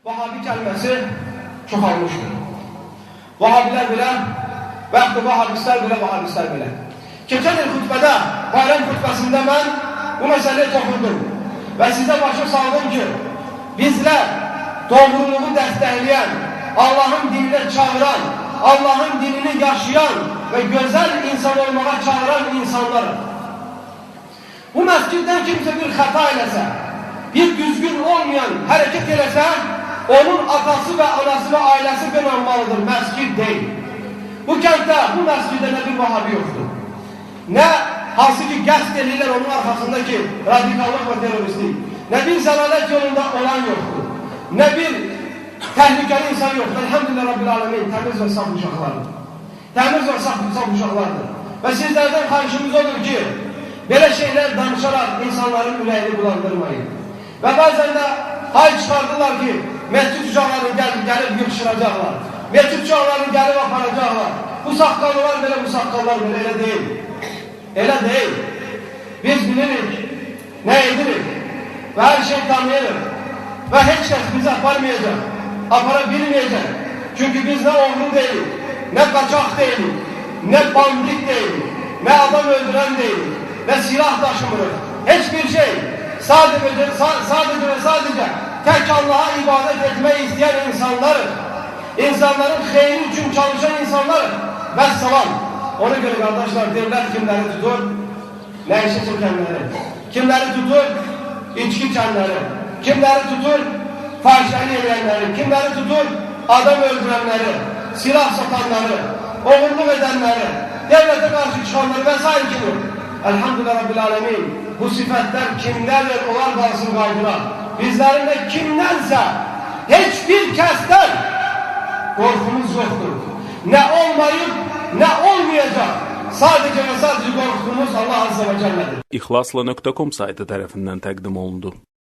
Vahabi kəlməsi çoxalmışdır. Vahabilər belə, və yaxud da vahabistlər belə. Keçən il xutbədə, bayram xutbəsində mən bu məsələyə toxundum və sizə başa saldım ki, bizlər doğruluğu dəstəkləyən, Allahın dininə çağıran, Allahın dinini yaşayan və gözəl insan olmağa çağıran insanlarıq. Bu məsciddən kimsə bir xəta eləsə, bir düzgün olmayan hərəkət eləsə, onun atası və anası və ailəsi qınanmalıdır, məscid deyil. Bu kənddə, bu məsciddə nə bir vahabi yoxdur. Nə hansı ki qəsd edirlər onun arxasındakı radikallıq və teröristlik. Nə bir zəlalət yolunda olan yoxdur. Nə bir təhlükəli insan yoxdur. Elhamdülillah Rabbil Alemin, təmiz və saf uşaqlardır. Təmiz və saf uşaqlardır. Və sizlərdən xahişimiz odur ki, belə şeylər danışaraq insanların ürəyini bulandırmayın. Və bəzən də hay çıxardılar ki, məscid uşaqlarını gəlib yıxışıracaqlar. Məscid uşaqlarını gəlib aparacaqlar. Bu saqqallar belə, bu saqqallar belə, elə deyil. Elə deyil. Biz bilirik, nə edirik və hər şey tanıyırıq. Və heç kəs bizi aparmayacaq, apara bilməyəcək. Çünki biz nə oğru deyilik, nə qaçaq deyilik, nə bandit deyilik, nə adam öldürən deyilik, nə silah daşımırıq. Heç bir şey. Sadece tək Allah'a ibadet etmeyi isteyen insanlarız. İnsanların xeyri için çalışan insanlarız. Vəssalam. Ona göre kardeşler derler kimleri tutur? Nəşə çəkənləri. Kimleri tutur? İçki içənləri. Kimleri tutur? Fahişəni eləyənləri. Kimleri tutur? Adam öldürenleri. Silah satanları. Oğurluq edenleri. Devlete karşı çıkanları vesaire kimi. Elhamdülillah Rabbil Alemin. Bu sifətlər kimlərdir, onlar qalsın qaydırar. Bizlərin də kimdənsə, heç bir kəsdən qorxumuz yoxdur. Nə olmayıb, nə olmayacaq. Sadəcə və sadəcə qorxumuz Allah Azze və Cəllədir. İxlasla.com saytı tərəfindən təqdim olundu.